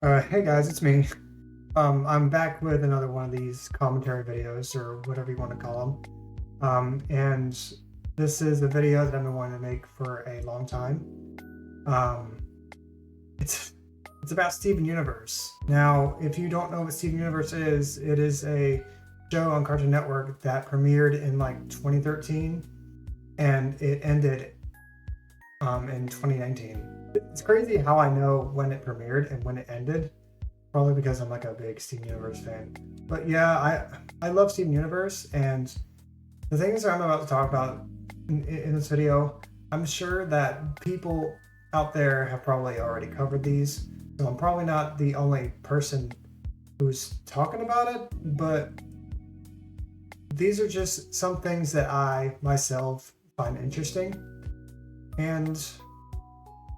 Hey guys, it's me. I'm back with another one of these commentary videos, or whatever you want to call them. And this is a video that I've been wanting to make for a long time. Um, it's it's about Steven Universe. Now, if you don't know what Steven Universe is, it is a show on Cartoon Network that premiered in like 2013, and it ended in 2019. It's crazy how I know when it premiered and when it ended. Probably because I'm like a big Steven Universe fan. But yeah, I love Steven Universe, and the things that I'm about to talk about in this video, I'm sure that people out there have probably already covered these. So I'm probably not the only person who's talking about it, but these are just some things that I myself find interesting. And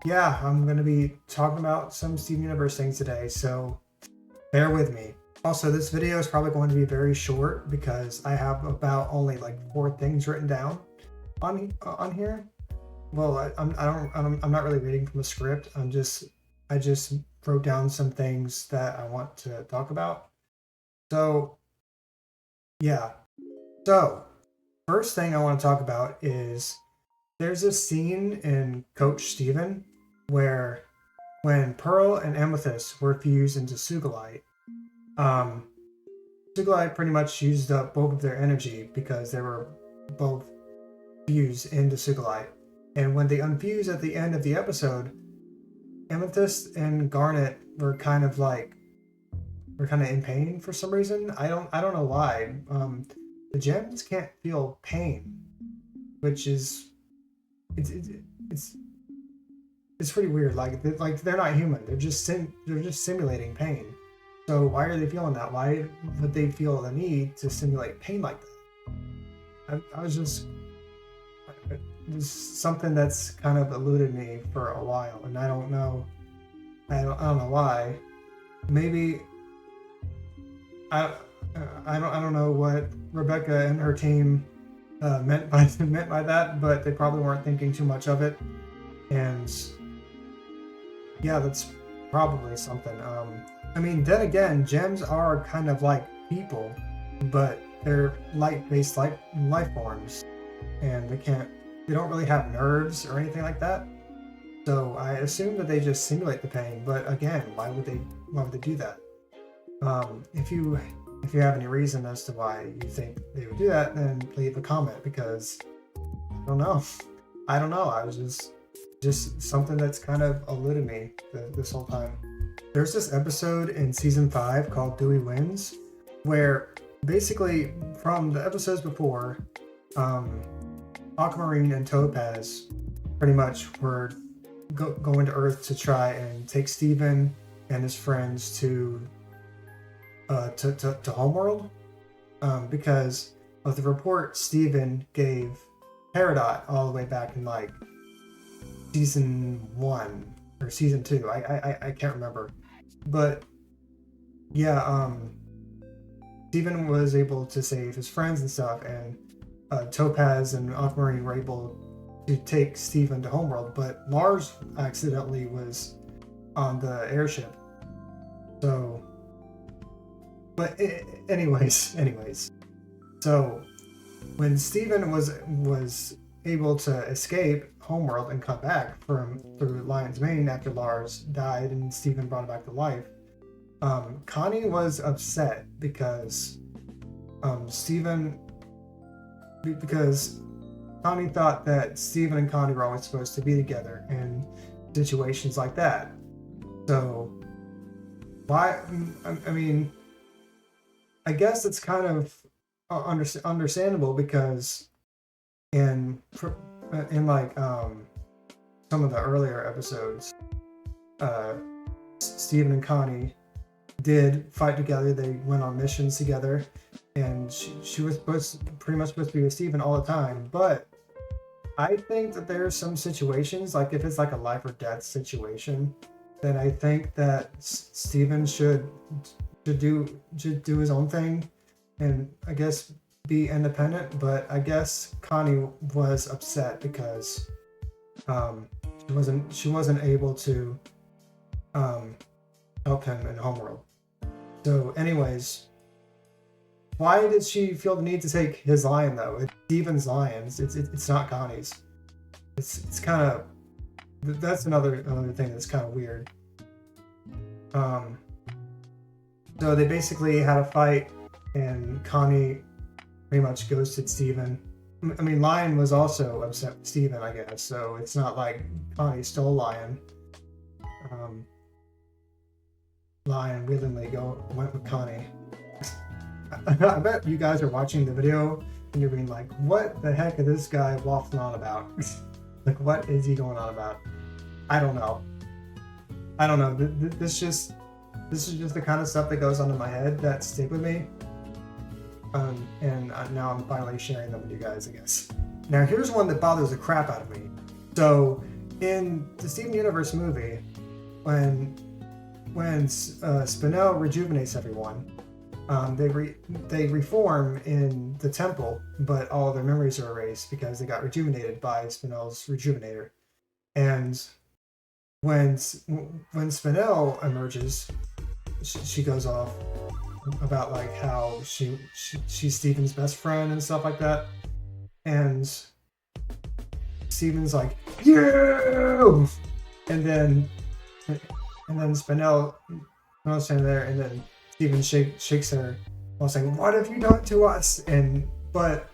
yeah, I'm going to be talking about some Steven Universe things today, so bear with me. Also, this video is probably going to be very short because I have about only like 4 things written down on here. Well, I'm not really reading from a script. I just wrote down some things that I want to talk about. So yeah. So first thing I want to talk about is there's a scene in Coach Steven where when Pearl and Amethyst were fused into Sugalite, um, Sugalite pretty much used up both of their energy because they were both fused into Sugalite. And when they unfused at the end of the episode, Amethyst and Garnet were kind of in pain for some reason. I don't know why. The gems can't feel pain, which is it's it's it's, it's pretty weird. Like they're not human. They're just simulating pain. So why are they feeling that? Why would they feel the need to simulate pain like that? I was just something that's kind of eluded me for a while, and I don't know. I don't know why. Maybe I I don't know what Rebecca and her team meant by that, but they probably weren't thinking too much of it. And yeah, that's probably something. I mean, then again, gems are kind of like people, but they're light-based life forms, and they don't really have nerves or anything like that. So I assume that they just simulate the pain. But again, why would they do that? If you have any reason as to why you think they would do that, then leave a comment because I don't know. I don't know. I was just something that's kind of eluded me this whole time. There's this episode in season 5 called Dewey Wins, where basically from the episodes before, Aquamarine and Topaz pretty much were going to Earth to try and take Steven and his friends to Homeworld, because of the report Steven gave Peridot all the way back in like season 1 or season 2. I can't remember, but yeah, Steven was able to save his friends and stuff, and Topaz and Aquamarine were able to take Steven to Homeworld, but Lars accidentally was on the airship. So, but anyways, so when Steven was able to escape Homeworld and come back through Lion's Mane after Lars died and Steven brought him back to life, Connie was upset because Steven because Connie thought that Steven and Connie were always supposed to be together in situations like that. So why? I mean, I guess it's kind of understandable because in like some of the earlier episodes, Steven and Connie did fight together. They went on missions together, and she was pretty much supposed to be with Steven all the time. But I think that there are some situations, like if it's like a life or death situation, then I think that Steven should do his own thing, and I guess be independent. But I guess Connie was upset because she wasn't able to help him in Homeworld. So anyways, why did she feel the need to take his lion though? It's Steven's lion. It's not Connie's. It's kind of, that's another thing that's kind of weird. So they basically had a fight, and Connie pretty much ghosted Steven. I mean, Lion was also upset with Steven, I guess. So it's not like Connie stole Lion. Lion willingly went with Connie. I bet you guys are watching the video and you're being like, "What the heck is this guy waffling on about? Like, what is he going on about?" I don't know. This is just the kind of stuff that goes on in my head that stick with me. And now I'm finally sharing them with you guys, I guess. Now here's one that bothers the crap out of me. So in the Steven Universe movie, when Spinel rejuvenates everyone, they reform in the temple, but all their memories are erased because they got rejuvenated by Spinel's rejuvenator. And when Spinel emerges, she goes off about like how she's Steven's best friend and stuff like that, and Steven's like, "You!" and then Spinel standing there, and then Steven shakes her while saying, "What have you done to us?" But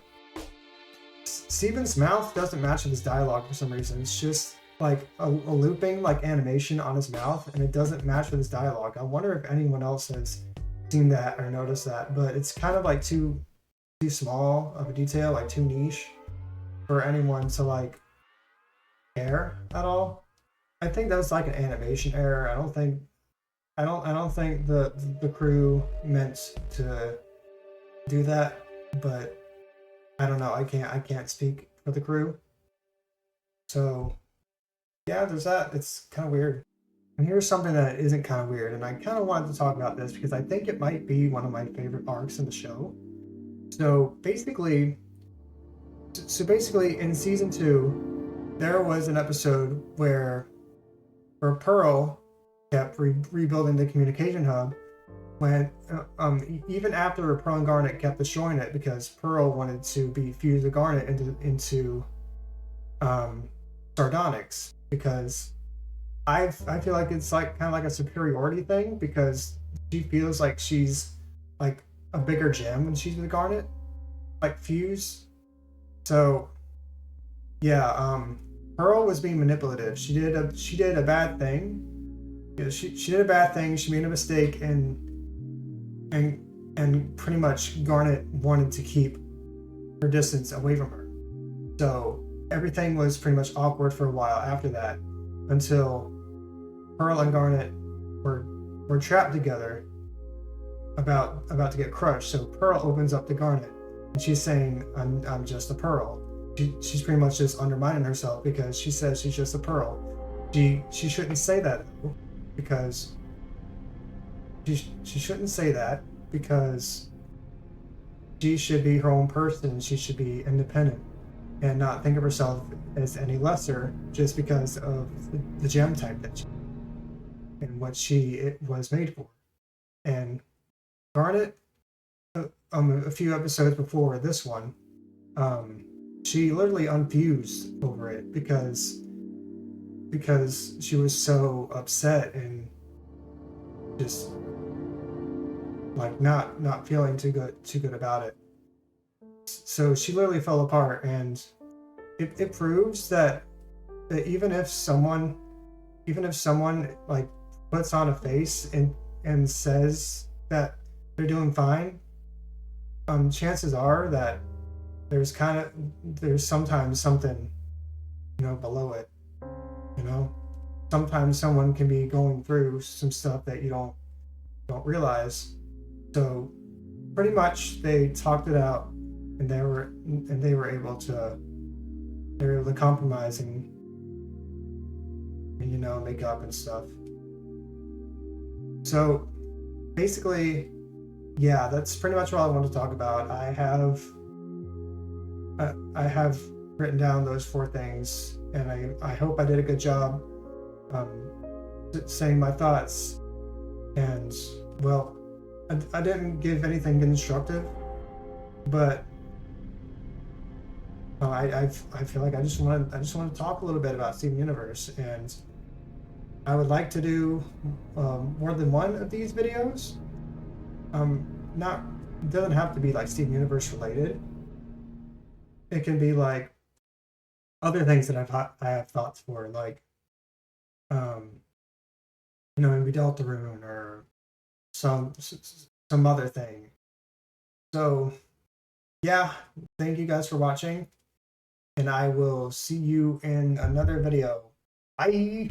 Steven's mouth doesn't match with his dialogue for some reason. It's just like a looping like animation on his mouth, and it doesn't match with his dialogue. I wonder if anyone else has seen that or noticed that, but it's kind of like too small of a detail, like too niche for anyone to like care at all. I think that was like an animation error. I don't think the crew meant to do that, but I don't know. I can't speak for the crew. So yeah, there's that. It's kind of weird. And here's something that isn't kind of weird, and I kind of wanted to talk about this because I think it might be one of my favorite arcs in the show. So basically in season 2, there was an episode where Pearl kept rebuilding the communication hub when even after Pearl and Garnet kept destroying it because Pearl wanted to be fused with Garnet into Sardonyx, because I feel like it's like kind of like a superiority thing because she feels like she's like a bigger gem when she's with Garnet, like fuse. So yeah, Pearl was being manipulative. She did a bad thing. Yeah, she did a bad thing. She made a mistake, and pretty much Garnet wanted to keep her distance away from her. So everything was pretty much awkward for a while after that, until Pearl and Garnet were trapped together, about to get crushed. So Pearl opens up to Garnet, and she's saying, "I'm just a Pearl." She's pretty much just undermining herself because she says she's just a Pearl. She shouldn't say that though, because she shouldn't say that because she should be her own person. She should be independent and not think of herself as any lesser just because of the gem type that she and what it was made for. And Garnet, a few episodes before this one, she literally unfused over it because she was so upset and just like not feeling too good about it. So she literally fell apart, and it proves that even if someone like puts on a face and says that they're doing fine, chances are that there's sometimes something below it. Sometimes someone can be going through some stuff that you don't realize. So pretty much they talked it out, and they were able to compromise and make up and stuff. So basically, yeah, that's pretty much all I want to talk about. I have written down those 4 things, and I hope I did a good job saying my thoughts. And well, I didn't give anything constructive, but I feel like I just want to talk a little bit about Steven Universe, and I would like to do more than one of these videos. Not it doesn't have to be like Steven Universe related. It can be like other things that I have thoughts for, like um, maybe Deltarune or some other thing. So yeah, thank you guys for watching, and I will see you in another video. Bye.